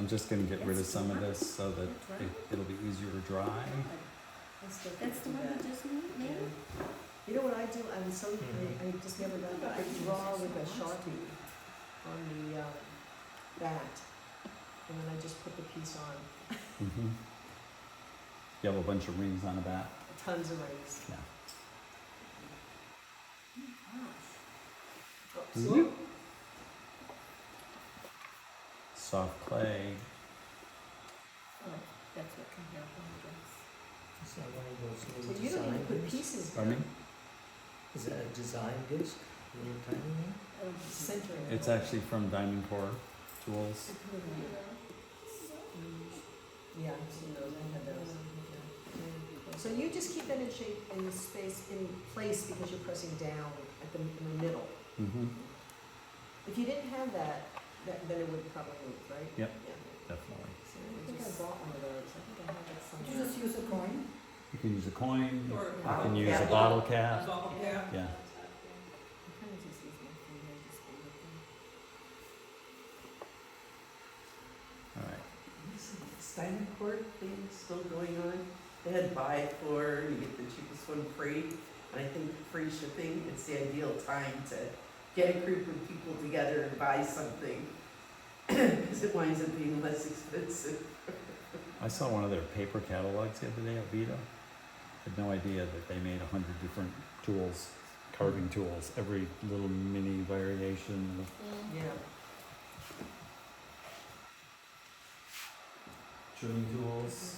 I'm just gonna get rid of some of this so that it'll be easier to dry. That's the one you just made? You know what I do? I'm so, I just never done that. I draw with a Sharpie on the bat, and then I just put the piece on. Mm-hmm. You have a bunch of rings on the bat? Tons of rings. Yeah. Oh, Mhm. see? Soft clay. Oh, that's what can happen, I guess. Is that one of those So little you don't even design put discs? pieces down. Pardon me? Is that a design disc, a little tiny one? Centering. It's actually from Diamond Core Tools. Yeah, I've seen those, I had those. So you just keep that in shape, in space, in place because you're pressing down at in the middle. Mm-hmm. If you didn't have that, then it would probably move, right? Yep. Yeah. Definitely. So I think I bought one of those, I think I have it Did somewhere. you just use a coin? You can use a coin, Or you can use a cap. bottle cap. Bottle cap. Yeah. I kind of just use my finger, just hold it there. All right. Diamond cord thing still going on. They had buy it for, you get the cheapest one free, and I think free shipping, it's the ideal time to get a group of people together and buy something. Because it winds up being less expensive. I saw one of their paper catalogs the other day at Vita. Had no idea that they made 100 different tools, carving tools, every little mini variation of Yeah. drilling tools,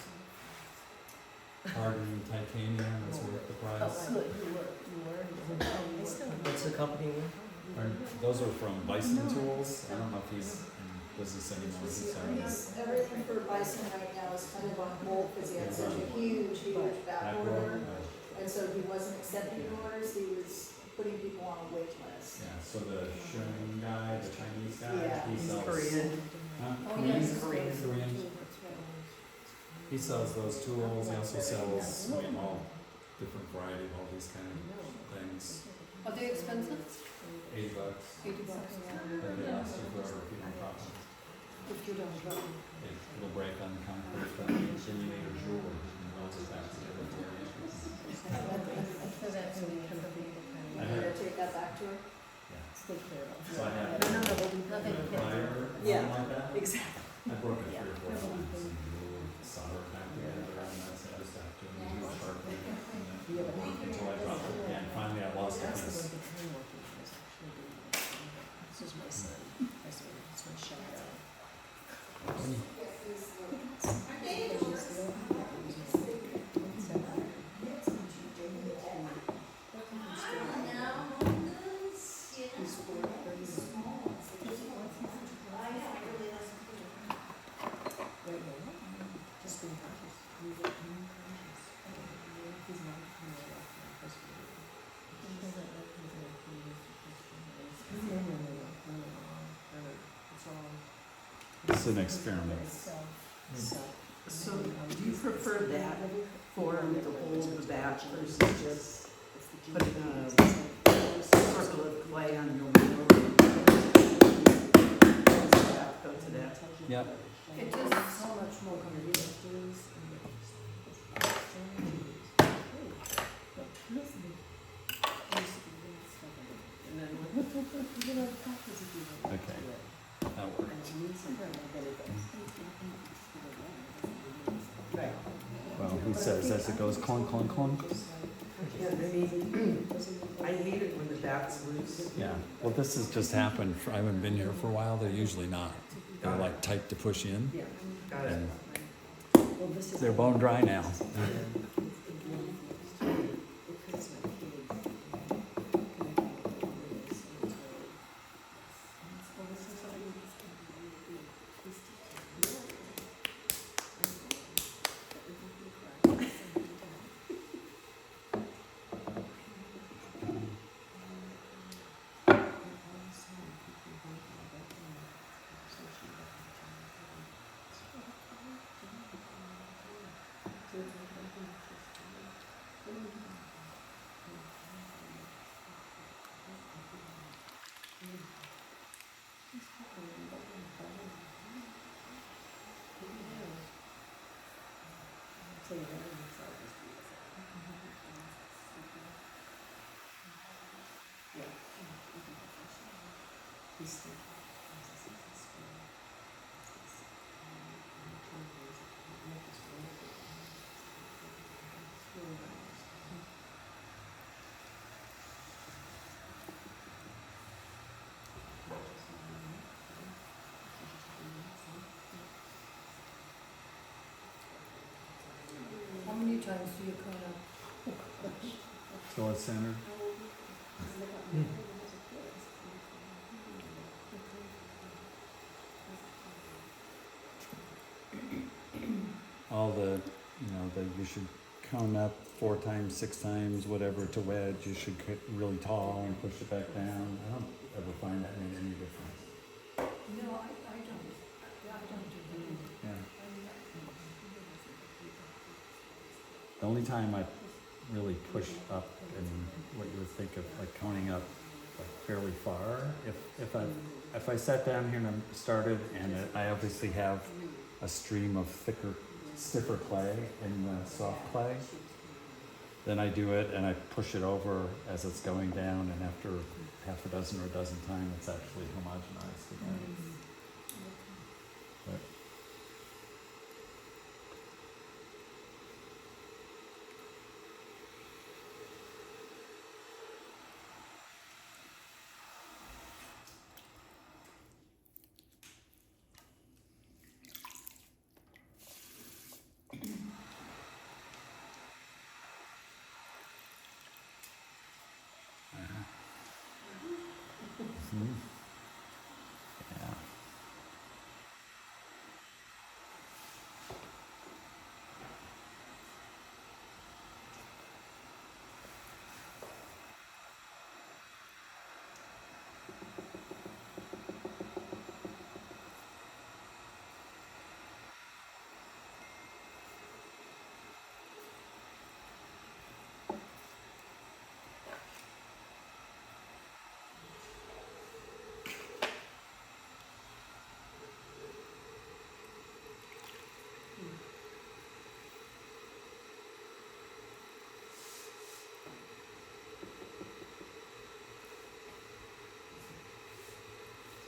hardened titanium, that's worth the price. Oh, good, you were. I still have What's the company name? Those are from Bison Tools. I don't know if he's in business anymore. He's sorry. Everything for Bison right now is kind of on hold because he had such a huge back order. And so he wasn't accepting orders, he was putting people on a wait list. Yeah, so the Shun guy, the Chinese guy, Yeah, he He's sells. Korean. Huh? Oh, Korean? yes. Korean. He sells those tools. He also sells all different variety of all these kind of things. Are they expensive? $8. $80. But they ask you for a repeating profit. If you don't drop. It'll break on the concrete, but then you need a jewel and welds it back together for you. So that's when you can be I You had- gotta take that back to her? Yeah. Take care of. So I had No, no, no, Nothing. a plier or Yeah. something like that. exactly. I broke it 3 or 4 times and glued solder it back together, and that's it. I just have to use a sharpie until I dropped it again. Finally, I lost a piece. This is my son. It's my shadow. It's an experiment. So do you prefer that form to hold the bat versus just putting a circle of clay on your wheel? Go to that. Yep. It just, So much more convenience. Okay. That worked. Right. Well, he says as it goes clunk, clunk, clunk. Yeah, I mean, I hate it when the bat's loose. Yeah. Well, this has just happened. I haven't been here for a while. They're usually not. They're like tight to push in. Got it. And they're bone dry now. How many times do you clean up? So it's centered. All the, you should cone up 4 times, 6 times, whatever to wedge. You should get really tall and push it back down. I don't ever find that made any difference. No, I don't. Yeah, I don't do that. Yeah. The only time I really push up and what you would think of like coning up like fairly far, if I sat down here and I started and I obviously have a stream of stiffer clay in the soft clay, then I do it and I push it over as it's going down, and after half a dozen or a dozen times, it's actually homogenized again. But Mhm. Yeah.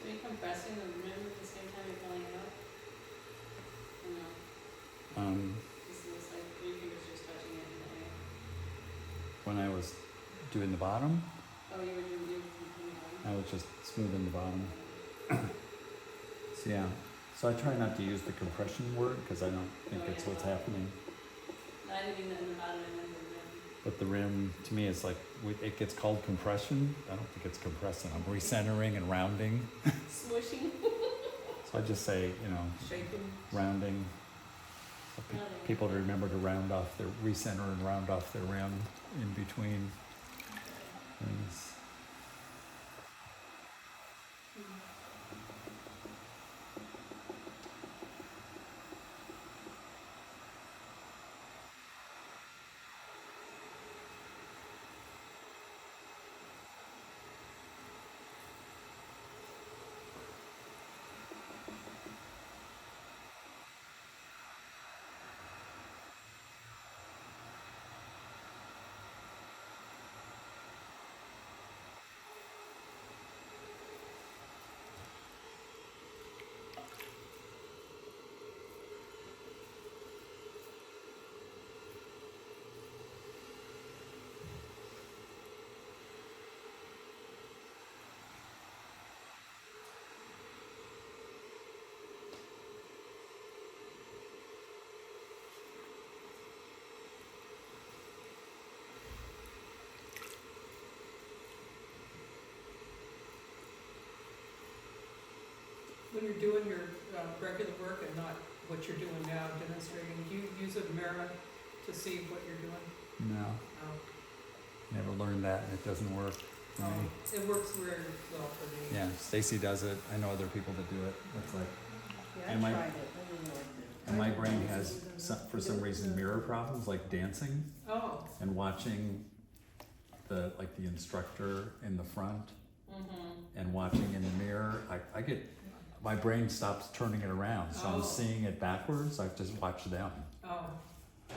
So are you compressing the rim at the same time you're filling it up? Or no? This looks like your fingers just touching it in the air. When I was doing the bottom, Oh, you were doing I was just smoothing the bottom. So yeah. So I try not to use the compression word because I don't think that's what's happening. I didn't mean that in the bottom, I meant the rim. But the rim, to me, is like, it gets called compression. I don't think it's compressing. I'm recentering and rounding. Smushing. So I just say, Shaking. rounding. So people to remember to round off their, recenter and round off their rim in between things. When you're doing your regular work and not what you're doing now, demonstrating, do you use a mirror to see what you're doing? No, Oh, never learned that, and it doesn't work for me. It works very well for me. Yeah, Stacy does it. I know other people that do it. It's like, Yeah, I And my- tried it, I really liked it. and my brain has, for some reason, mirror problems, like dancing Oh, and watching the instructor in the front and watching in the mirror. I get, my brain stops turning it around, so Oh. I'm seeing it backwards. I just watch them. oh,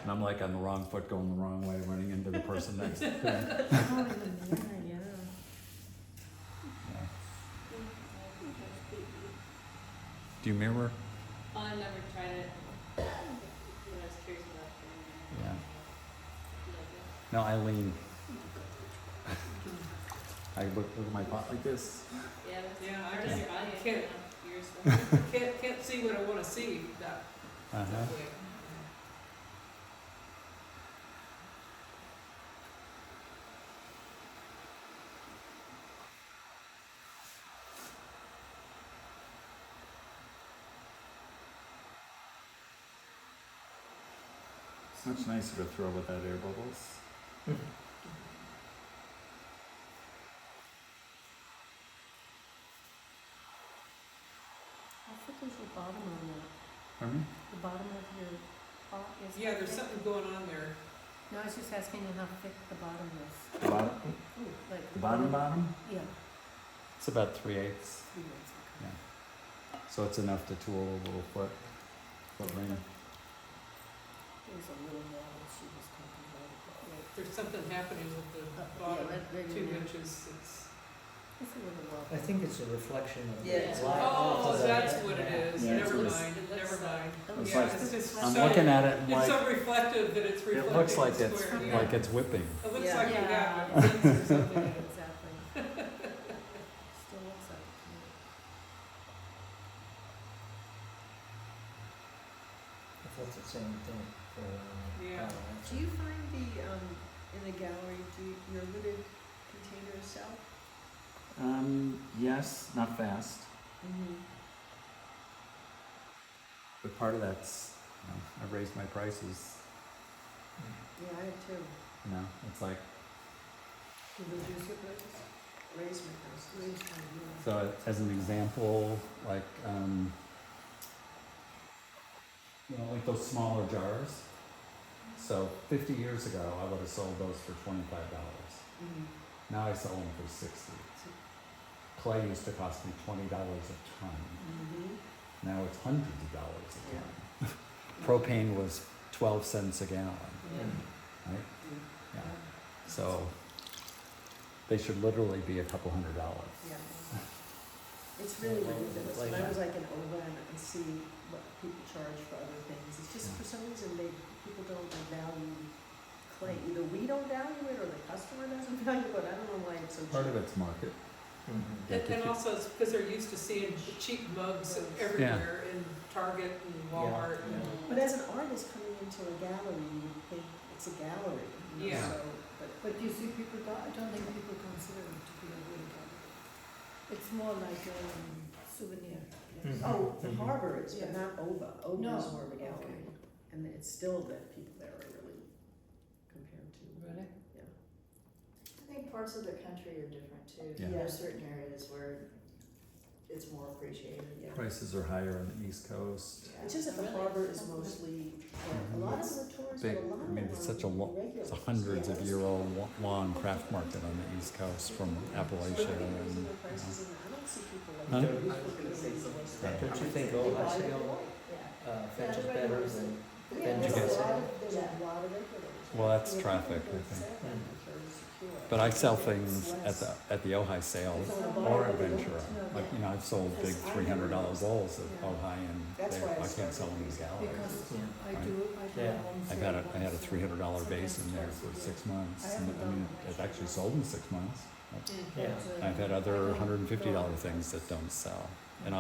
And I'm like on the wrong foot, going the wrong way, running into the person next to me. Oh, in the mirror, yeah. Yeah. Do you mirror? I never tried it. But I was curious about it. Yeah. You like it? No, I lean. I look at my pot like this. Yeah, that's. Yeah, I Or just does your body can't- yours. Can't see what I wanna see that Uh-huh. way. It's much nicer to throw without air bubbles. How thick is the bottom on that? Pardon me? The bottom of your pot is? Yeah, there's thick? something going on there. No, I was just asking you how thick the bottom is. The bottom, Like. the bottom? Yeah. It's about 3/8. 3/8, okay. Yeah. So it's enough to tool a little foot ring. There's a little more that she was talking about. There's something happening with the bottom 2 inches. It's a little well. I think it's a reflection of Yeah. the light Oh, off of that's that. what it is. Yeah, Never it's- mind, never mind. It's Yeah, like- it's I'm so- looking at it and It's like, so reflective that it's it reflecting looks like the it's, square, yeah. like it's whipping. It looks Yeah. like you Yeah. got a lens or something. Exactly. Still looks like it to me. I thought the same thing for, Yeah. Do you find in the gallery, your lidded containers sell? Yes, not fast. Mm-hmm. But part of that's, I raised my prices, Yeah, I have too. it's like, You reduce your prices? Raise my prices. Raise my, yeah. so as an example, like, like those smaller jars. So 50 years ago, I would have sold those for $25. Mm-hmm. Now I sell them for $60. Clay used to cost me $20 a ton. Mm-hmm. Now it's hundreds of dollars a Yeah. ton. Propane was 12 cents a gallon, Yeah. right? Yeah. So they should literally be a couple $100. Yeah. It's really Well, ridiculous. like When I was that. like in Ovan and see what people charge for other things, it's just for some reason people don't value clay. Either we don't value it or the customer doesn't value it, I don't know why it's so cheap. Part of it's market. Mhm. Like if And you- also it's because they're used to seeing cheap mugs everywhere in Target and Walmart. Yeah. But as an artist coming into a gallery, you would think it's a gallery, you know, Yeah. so, But you see, I don't think people consider it to be a real gallery. It's more like a souvenir. Mhm. Oh, the Mhm. harbor is, but Yeah. not Ova. Ova No. is more of a gallery. And it's still that people there are really compared to. Really? Yeah. I think parts of the country are different too. Yeah. There are certain areas where it's more appreciated. Yeah. Prices are higher on the East Coast. It's just that the harbor is mostly, a lot of them are tourists, but Big, a lot of I them mean, are it's such a regulars. it's a hundreds of year old long craft market on the East Coast from Appalachia But and, raising their prices, and I don't see people like. Huh? that. I was gonna say something. Don't you think wholesale fetches better than? Yeah, Then there's you a get- lot of, there's a lot of regulars. Well, that's Yeah, traffic, people I think. don't sell them, Mm. they're secure. but I sell It's things less. at the Ojai sales It's on the or bar, at they don't Ventura. know. Like, I've sold big Because I $300 bowls at Yeah. Ojai and That's why I I can't sell them in the started gallery. Because Yeah. I do Yeah. home I sale had a once. $300 vase in there for 6 months. And, I mean, it actually sold in 6 months. Yeah. I've had other $150 things that don't sell. And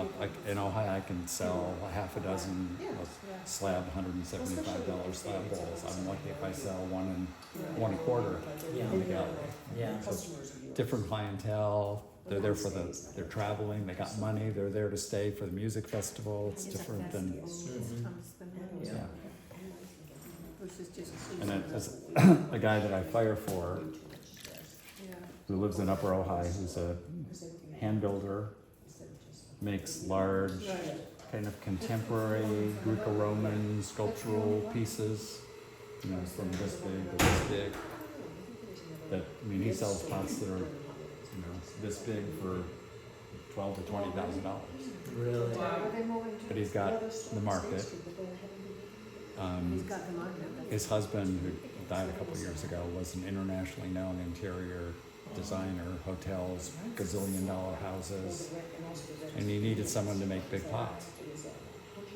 in Ojai, I can sell a half a dozen Yeah. Yeah. slab, $175 slab bowls. I'm lucky if I sell one and one a quarter Yeah. in the gallery. Yeah. Customers are yours. Different clientele, they're there for they're traveling, they got money, they're there to stay for the music festival. It's different than, Mhm. yeah. Versus just. And then as a guy that I fire for, Yeah. who lives in Upper Ojai, who's a hand builder, makes large, kind of contemporary Greco-Roman sculptural pieces, from this big to this big. That, he sells pots that are, this big for $12,000 to $20,000. Really? Are they moving to? But he's got the market. He's got the market. His husband, who died a couple years ago, was an internationally known interior designer hotels, gazillion-dollar houses, and he needed someone to make big pots.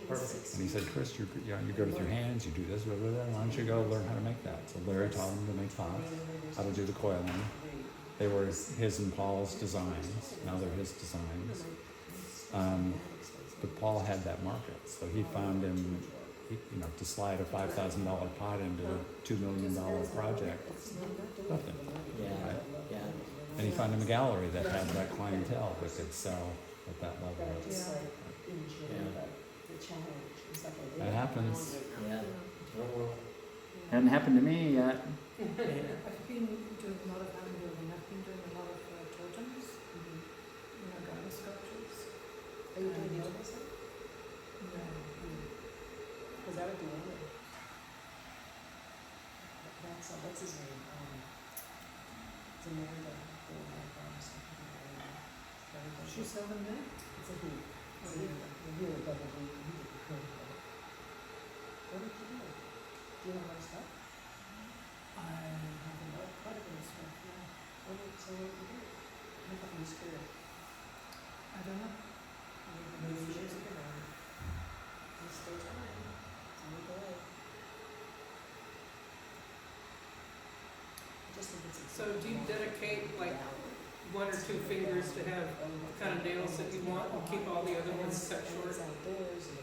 Perfect. And he said, Chris, you go with your hands, you do this, blah, blah, blah, why don't you go learn how to make that? So Larry taught him to make pots, how to do the coiling. They were his and Paul's designs, now they're his designs. But Paul had that market, so he found him, to slide a $5,000 pot into a $2 million project, nothing. Yeah, Right. yeah. And he found him a gallery that had that clientele that could sell at that level. That happens. Yeah. Well, Hadn't happened to me yet. I've been doing a lot of hand building, I've been doing a lot of totems, garden sculptures. Are you doing the other stuff? No. Cause that would be one. What's his name? It's Amanda. She's selling there? It's a he. It's a he. Really double D. He's a good guy. What did you do? Do you have my stuff? I have a lot, quite a bit of stuff, yeah. What did you do? I thought you was scared. I don't know. Maybe years ago now. There's still time. It's on the way. I just think it's. So do you dedicate like one or two fingers to have the kind of nails that you want and keep all the other ones cut short?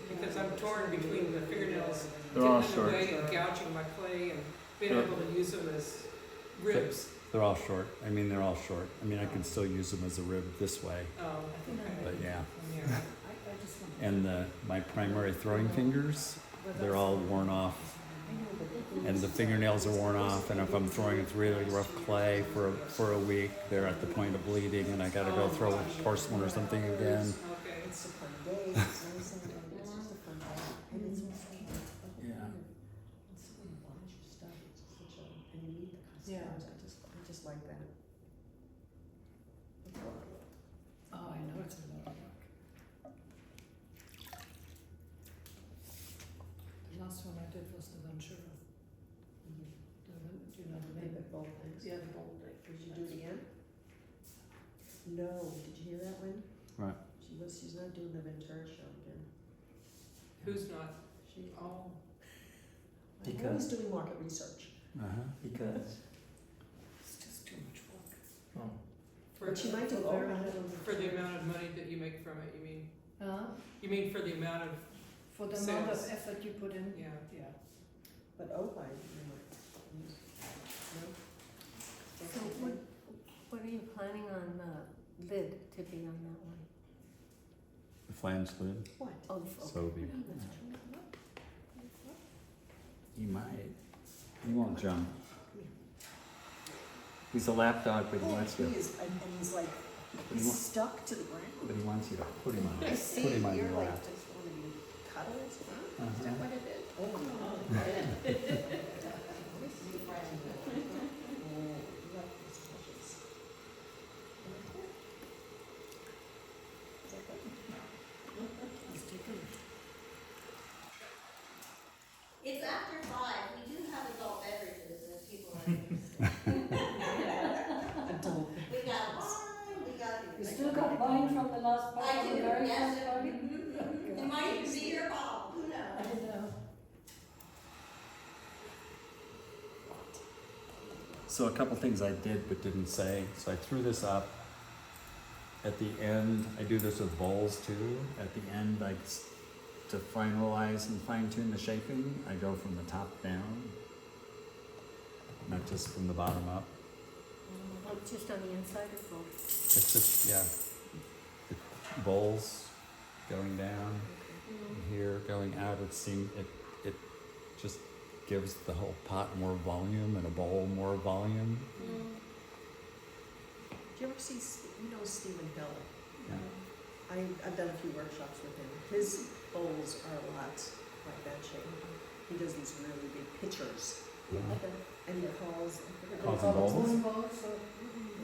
Because I'm torn between the fingernails They're all getting in the short. way and gouging my clay and being able to use them as ribs. They're all short. They're all short. I can still use them as a rib this way, Oh, okay. but yeah. Yeah. I just want. And my primary throwing fingers, they're all worn off. And the fingernails are worn off, and if I'm throwing with really rough clay for a week, they're at the point of bleeding, and I gotta go throw with porcelain or something again. Okay. It's a fun day. It's nice and it's just a fun day. And it's Yeah. It's so many bunch of stuff. It's just such a, and you meet the Yeah. customers. I just like that. Oh, I know it's a lot of work. The last one I did was the Ventura. Do you know the name? The bowl things. Yeah, the bowl thing. Did you do it again? No. Did you hear that one? Right. She's not doing the Ventura show again. Who's not? She. Oh. I'm always doing market research. Because, It's just too much work. oh, But she might do for, overhead. for the amount of money that you make from it, you mean? You mean for the amount of, For the amount of Sales. effort you put in? yeah. Yeah. But overhead, you might. No? So what are you planning on lid to be on that one? The flange lid, What? Oh, the so be. He might. He won't jump. He's a lap dog, but he wants He you. is, and he's like, But he, he's stuck to the ground. but he wants you to put him on. I see, Put him on you're your like, lap. just want to be cuddles, huh? Uh-huh. What it is? Oh, no. It's taken. It's after 5, we do have adult beverages if people are interested. Adult. We got wine, we got. You still got wine from the last part I of the do, very yes. first party? It might even be your bottle, who I knows? didn't know. So a couple things I did but didn't say. So I threw this up. At the end, I do this with bowls too. At the end, to finalize and fine tune the shaping, I go from the top down, not just from the bottom up. Oh, just on the inside or both? It's just, yeah, the bowls going down, here going out. It just gives the whole pot more volume and a bowl more volume. Do you ever see, you know Stephen Hill? Yeah. I've done a few workshops with him. His bowls are a lot like that shape. He does these really big pitchers. And he calls Calls them bowls? Spoon bowls, so,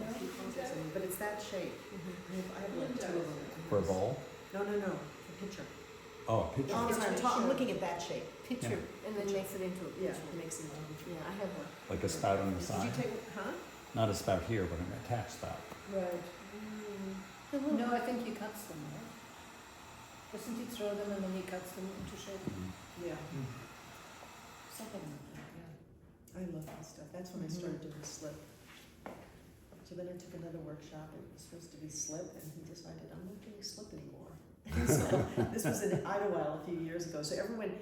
Yeah, he calls it something, but it's that shape. I have like 2 of them. For a bowl? No, the pitcher. Oh, a pitcher. Oh, I'm looking at that shape. Picture, and then makes it into a Yeah, picture. it makes it. Yeah, I have one. Like a spout on the Did side? you take, huh? not a spout here, but an attached spout. Right. Mm. No, I think he cuts them, right? Doesn't he throw them and then he cuts them into shape? Yeah, Something like that, yeah. I love that stuff. That's when I started doing slip. So then I took another workshop, it was supposed to be slip, and he decided, I'm not doing slip anymore. So, this was in Idlewild a few years ago, so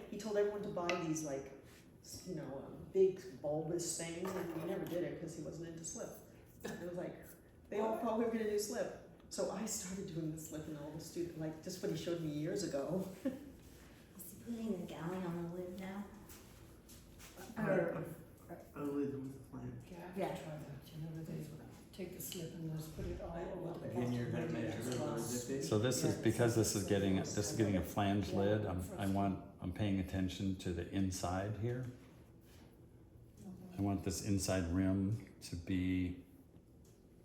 he told everyone to buy these like, big bulbous things, and we never did it because he wasn't into slip. It was like, they all thought we were gonna do slip. So I started doing the slip and all the students, like just what he showed me years ago. Is he putting the galley on the lid now? A lid with a flame. Yeah. Try that, they take the slip and just put it all over the And you're bottom. gonna measure As well. So this is, because this is getting a flange lid, I'm paying attention to the inside here. I want this inside rim to be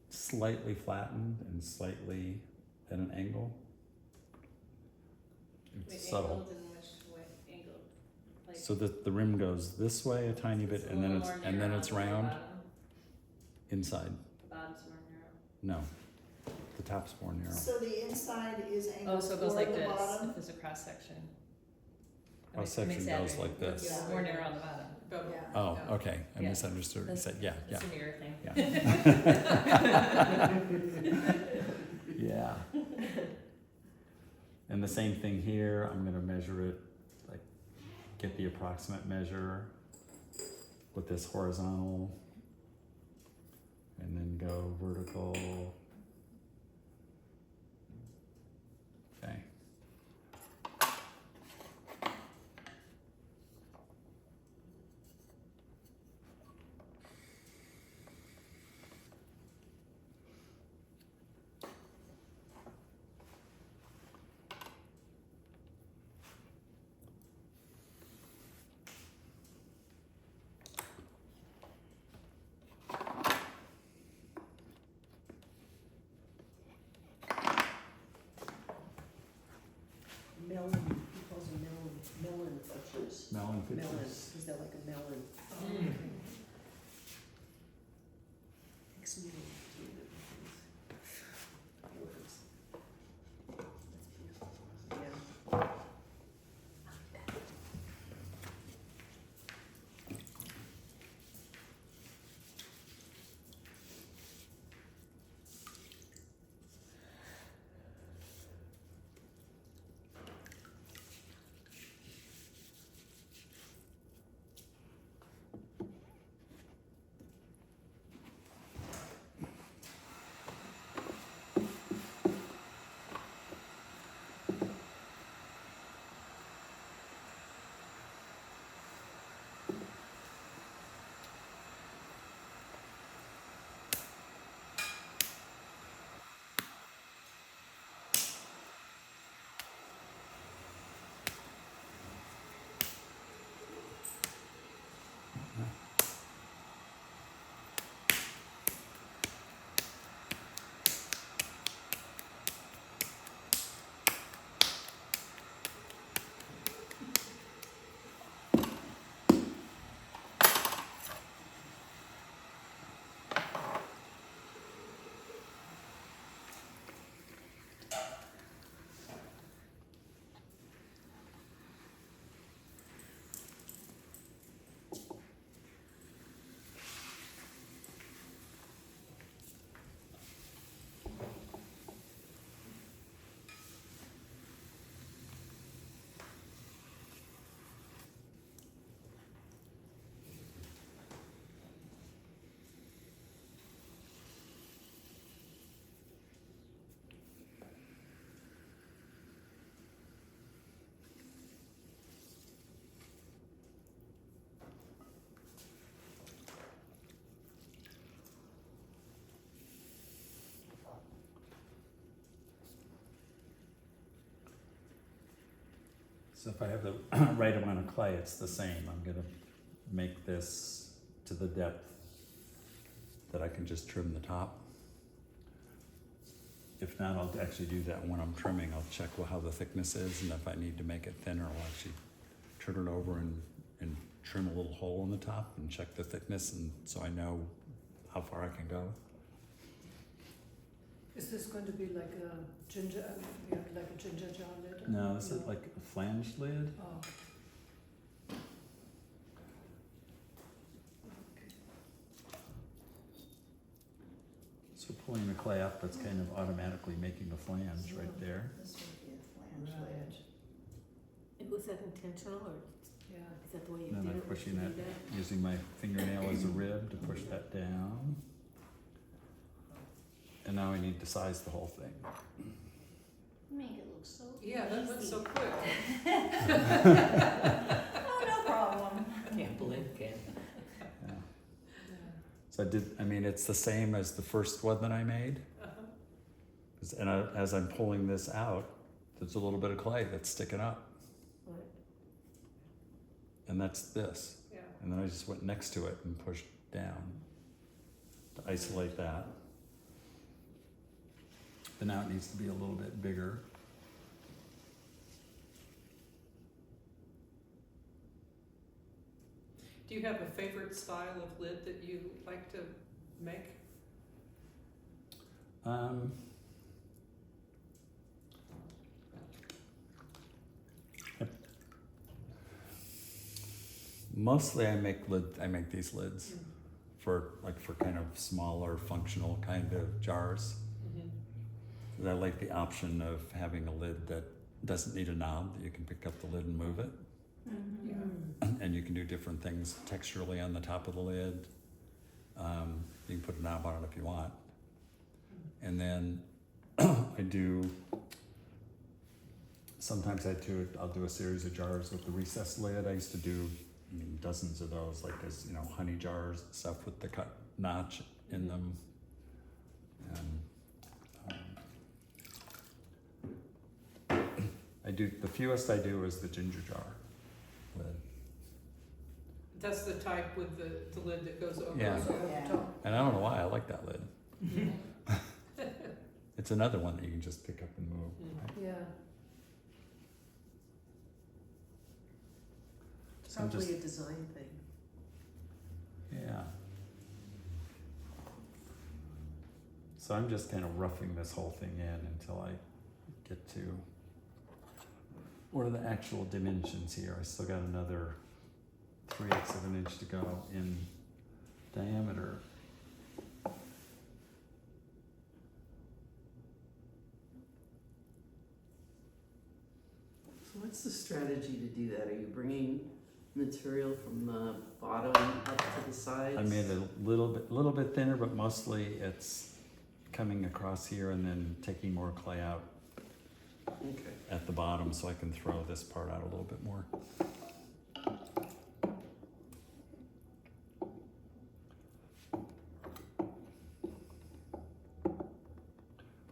slightly flattened and slightly at an angle. It's subtle. Angled in which way? Angled? Like So the rim goes this way a tiny bit, it's a and then little it's more and then narrow it's on the round bottom. inside. The bottom's more narrow. No, the top's more narrow. So the inside is Oh, angled so it goes toward like the this, bottom? if there's a cross section. Cross section goes like this. Yeah. More narrow on the bottom. But Yeah. Oh, Yeah. okay. I Yeah. misunderstood. You said yeah. It's a mirror thing. Yeah. And the same thing here, I'm gonna measure it, like, get the approximate measure with this horizontal, and then go vertical. Okay. Melon, he calls them melon butchers. Melon Melon, pictures. because they're like a melon. Mm. Takes me to words. Yeah. So if I have the right amount of clay, it's the same. I'm gonna make this to the depth that I can just trim the top. If not, I'll actually do that when I'm trimming. I'll check how the thickness is, and if I need to make it thinner, I'll actually turn it over and trim a little hole in the top and check the thickness, and so I know how far I can go. Is this going to be like a ginger, like a ginger jar lid? No, this is like a flange lid. Oh. So pulling the clay up, that's kind of automatically making a flange right there. This would be a flange lid. Was that intentional, or Yeah. is that the way you And then did I'm it? pushing Did you that, do that? using my fingernail as a rib to push that down. And now I need to size the whole thing. Make it look so Yeah, that went so easy. quick. Oh, no problem. Can't believe it, can. Yeah. So it's the same as the first one that I made. Uh-huh. And as I'm pulling this out, there's a little bit of clay that's sticking up. Right. And that's this. Yeah. And then I just went next to it and pushed down to isolate that. But now it needs to be a little bit bigger. Do you have a favorite style of lid that you like to make? Mostly I make these lids for kind of smaller functional kind of jars. Mm-hmm. I like the option of having a lid that doesn't need a knob, that you can pick up the lid and move it. Mm-hmm. Yeah. And you can do different things texturally on the top of the lid. You can put a knob on it if you want. And then sometimes I'll do a series of jars with the recessed lid. I used to do dozens of those, like as honey jars and stuff with the cut notch in them. And the fewest I do is the ginger jar lid. That's the type with the lid that goes over. Yeah. Yeah. And I don't know why I like that lid. It's another one that you can just pick up and move. Mhm. Yeah. It's So I'm probably just- a design thing. Yeah. So I'm just kind of roughing this whole thing in until I get to, what are the actual dimensions here? I still got another 3/8 of an inch to go in diameter. So what's the strategy to do that? Are you bringing material from the bottom up to the sides? I made it a little bit thinner, but mostly it's coming across here and then taking more clay out Okay. at the bottom so I can throw this part out a little bit more.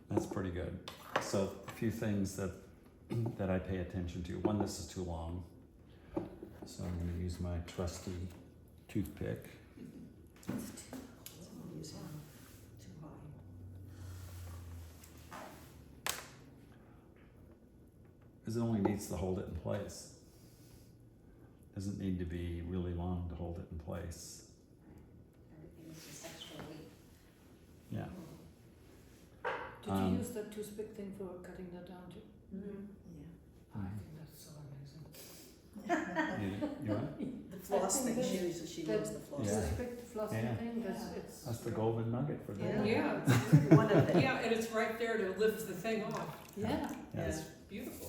That's pretty good. So a few things that I pay attention to. One, this is too long. So I'm gonna use my trusty toothpick. So I'm using too high. Because it only needs to hold it in place. Doesn't need to be really long to hold it in place. Everything is just extra weight. Yeah. Did you use that toothpick thing for cutting that down too? Mm-hmm. I think that's so amazing. You what? The floss I thing, think she that- uses, she loves the floss Yeah. thing. Toothpick, flossing Yeah. thing, Yeah. it's. That's the golden nugget for the Yeah. day. Yeah, One of them. yeah, and it's right there to lift the thing off. Yeah, Yeah. It's beautiful.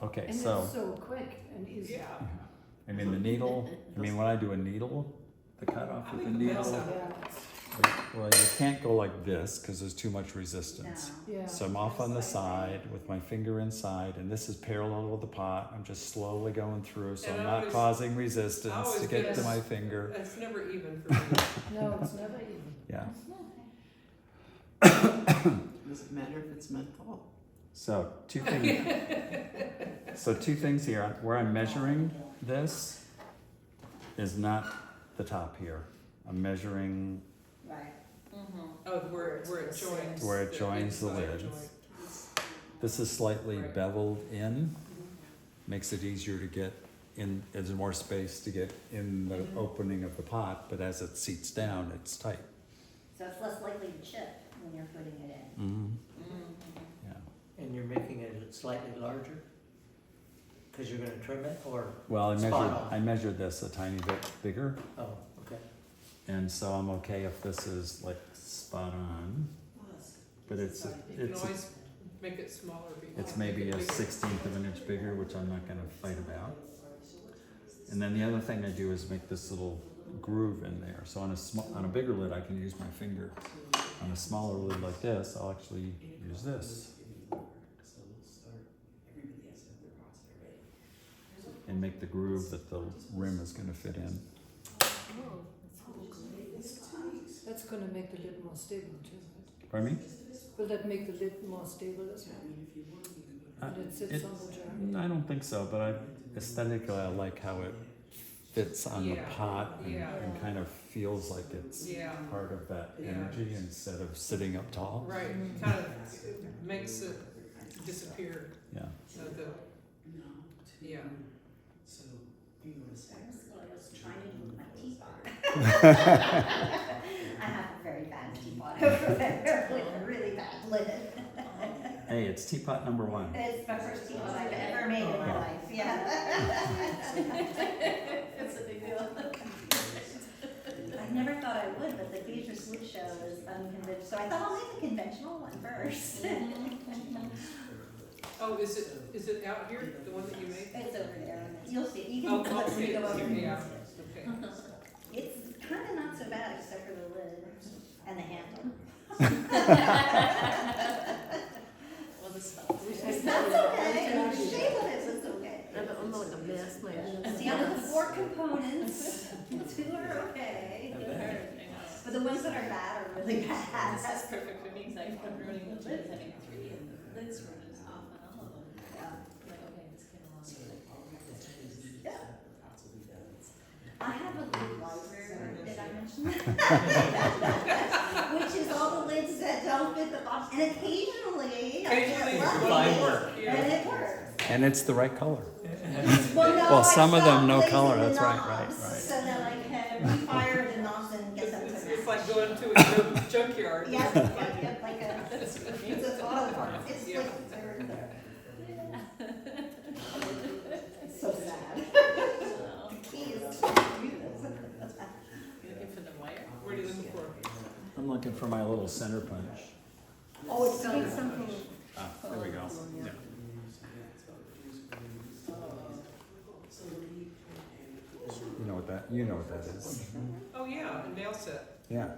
Okay, and so, it's so quick and easy. Yeah. I mean the needle, when I do a needle, the cutoff I with the think needle, that's well, you can't go like this because there's too much resistance. Yeah. So I'm off on the side with my finger inside, and this is parallel with the pot. I'm just slowly going through, so And I'm I not always- causing resistance always to get get to a- my finger. It's never even for me. No, it's never even. Yeah. Does it matter if it's metal? So two things. So two things here. Where I'm measuring this is not the top here. I'm measuring Right. Mm-hmm. Oh, where it joins. Where it joins the inside lids. joint. This is slightly Right. beveled in, Mhm. makes it easier to get there's more space to get in the Mm-hmm. opening of the pot, but as it seats down, it's tight. So it's less likely to chip when you're putting it in. Mm-hmm. Yeah. And you're making it slightly larger? Cause you're gonna trim it, or, Well, Spot I on. measured this a tiny bit bigger, oh, okay. and so I'm okay if this is like spot on. But You can always make it smaller. if you it's want. maybe Make a it bigger. 16th of an inch bigger, which I'm not gonna fight about. And then the other thing I do is make this little groove in there. So on a bigger lid, I can use my finger. On a smaller lid like this, I'll actually use this. And make the groove that the rim is gonna fit in. Oh, that's gonna make the lid more stable too, right? Pardon me? Will that make the lid more stable as well? When it sits on the jar? I don't think so, but aesthetically, I like how it fits on the Yeah, pot and, yeah. and kind of feels like it's Yeah, part of that Yeah. energy instead of sitting up tall. right, kind of makes it disappear, Yeah. yeah. I was trying to do my teapot. I have a very bad teapot over there with a really bad lid. Hey, it's teapot number 1. It's my first teapot I've ever made in my life, yeah. It's a big deal. I never thought I would, but the Beatrice Wood Show is unconventional, so I thought I'll make a conventional one first. Oh, is it out here, the one that you made? It's over there, you'll see, you Oh, can, when you go over, you yeah, can see it. okay. It's kind of not so bad except for the lid and the handle. Well, the stuff. That's okay, the shape of it was okay. I'm like a mess, my See, out of the 4 components, 2 are okay. But the ones that are bad are really bad. This is perfect for me, because I'm ruining the lids, having 3 lids runners off on all of them. Yeah. Like, okay, let's get along with it. I have a lid library, did I mention that? Which is all the lids that don't fit the box, and occasionally I Occasionally, get one lucky, will work, and yeah. it works. And it's the right color. Well, no, Well, some I of them, stopped no placing color, the that's right, knobs, right. So that I can refire the knobs and get them to match. It's like going to a junkyard. Yep, like a, it's a auto parts, it's Yeah. like, they're so sad. The key is to do this. You're looking for the wire? What are you looking for? I'm looking for my little center punch. Oh, it's Take something. Ah, there we go. Yeah. You know what that is. Oh, yeah, a nail set. Yeah.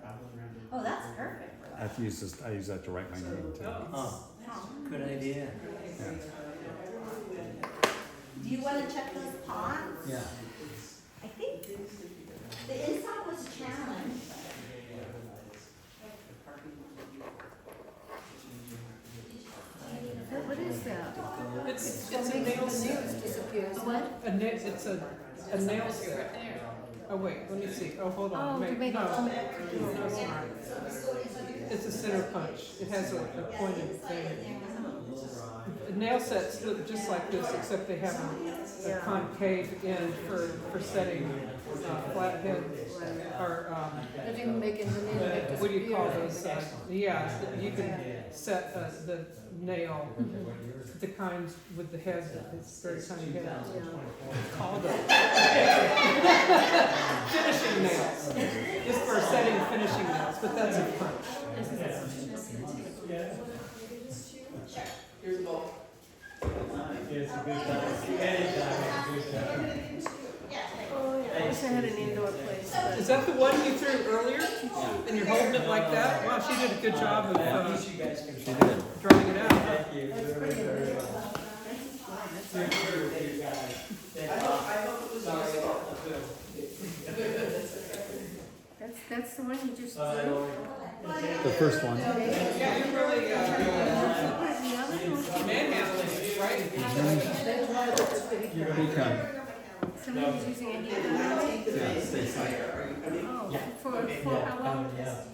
Oh, that's perfect for that. I use that to write my name too. Oh, Oh. good idea. Yeah. Do you wanna check those pots? Yeah. I think the inside was a challenge. What is that? It's a Makes nail the set. nails disappear. What? It's a nail set. Oh, wait, let me see. Oh, hold on. Oh, to Wait, make it no. all- No, it's not. It's a center punch. It has a pointed thing. Nail sets look just like this, except they have a concave end for setting flathead or That didn't make it the nail disappear. what do you call those? Yeah, you can set the nail, the kind with the head, it's very tiny head. Called finishing nails. Just for setting finishing nails, but that's a punch. Here's a ball. Oh, yeah, I wish I had an indoor place, but Is that the one you threw earlier? And you're holding it like that? Wow, she did a good job of She did. drawing it out. that's the one you just drew? The first one. Yeah, you really The other one? manhandling it, right? That's why it's a pretty Become. Somebody's using a heat Yeah, Stacy. Oh, for how long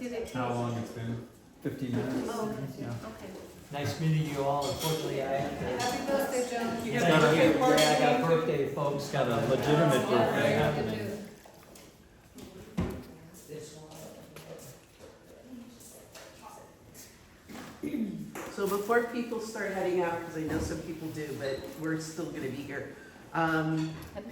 did it take? How long it's been? 15 minutes. Oh, Yeah. okay. Nice meeting you all. Unfortunately, I have to. Happy birthday, John. You He's got got a a- birthday party? Yeah, I got birthday folks. Got a legitimate Yeah, birthday you can happening. do. So before people start heading out, because I know some people do, but we're still gonna be here.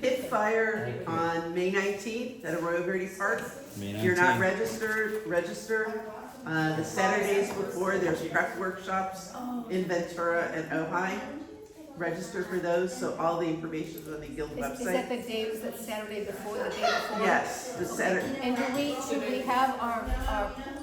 Pit fire on May 19th at Arroyo Verde Park. May If you're not 19th. registered, register. The Saturdays before, there's prep workshops in Ventura and Ojai. Register for those, so all the information's on the guild Is that website. the day, is that Saturday before, the day before? Yes, the Saturday. And should we have our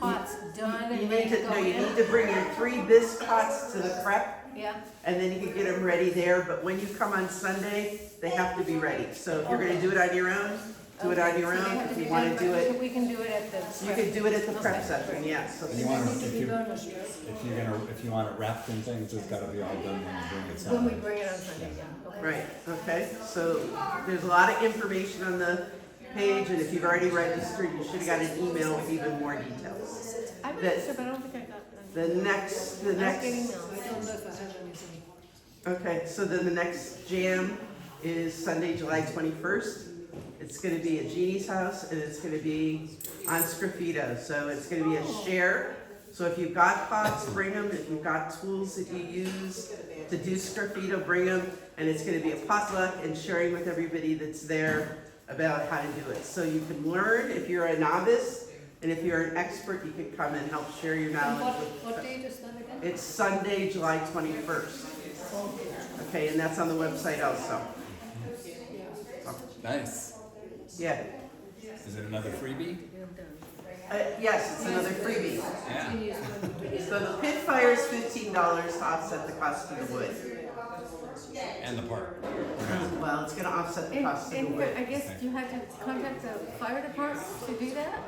pots done You and need ready to to, go no, you in? need to bring your 3 bisque pots to the prep, Yeah, and then you can get them ready there, but when you come on Sunday, they have to be ready. So if you're gonna do it on your own, do it on your Okay, so they own. have to If be you wanna done, do but it, we can do it at the. you can do it at the prep Okay. session, yes. So And you want, Need to if be you, burnished. if you want it wrapped in things, it's gotta be all done when you bring it When we Sunday. bring it on Sunday, yeah, okay. Right, okay, so there's a lot of information on the page, and if you've already registered, you should have got an email with even more details. I registered, but I don't think I got. The next, I don't get emails. I don't know if I have anything. okay, so then the next jam is Sunday, July 21st. It's gonna be at Jeannie's house, and it's gonna be on Sgraffito, so it's gonna be a share. So if you've got pots, bring them, if you've got tools that you use to do Sgraffito, bring them, and it's gonna be a potluck and sharing with everybody that's there about how to do it. So you can learn if you're a novice, and if you're an expert, you can come and help share your And knowledge what with. date is that again? It's Sunday, July 21st. Okay, and that's on the website also. Nice. Yeah, Is it another freebie? yes, it's another freebie. Yeah. So the pit fire is $15 to offset the cost of the wood. And the park. Well, it's gonna offset the And, cost of the and wood. I guess you had to contact the fire department to do that?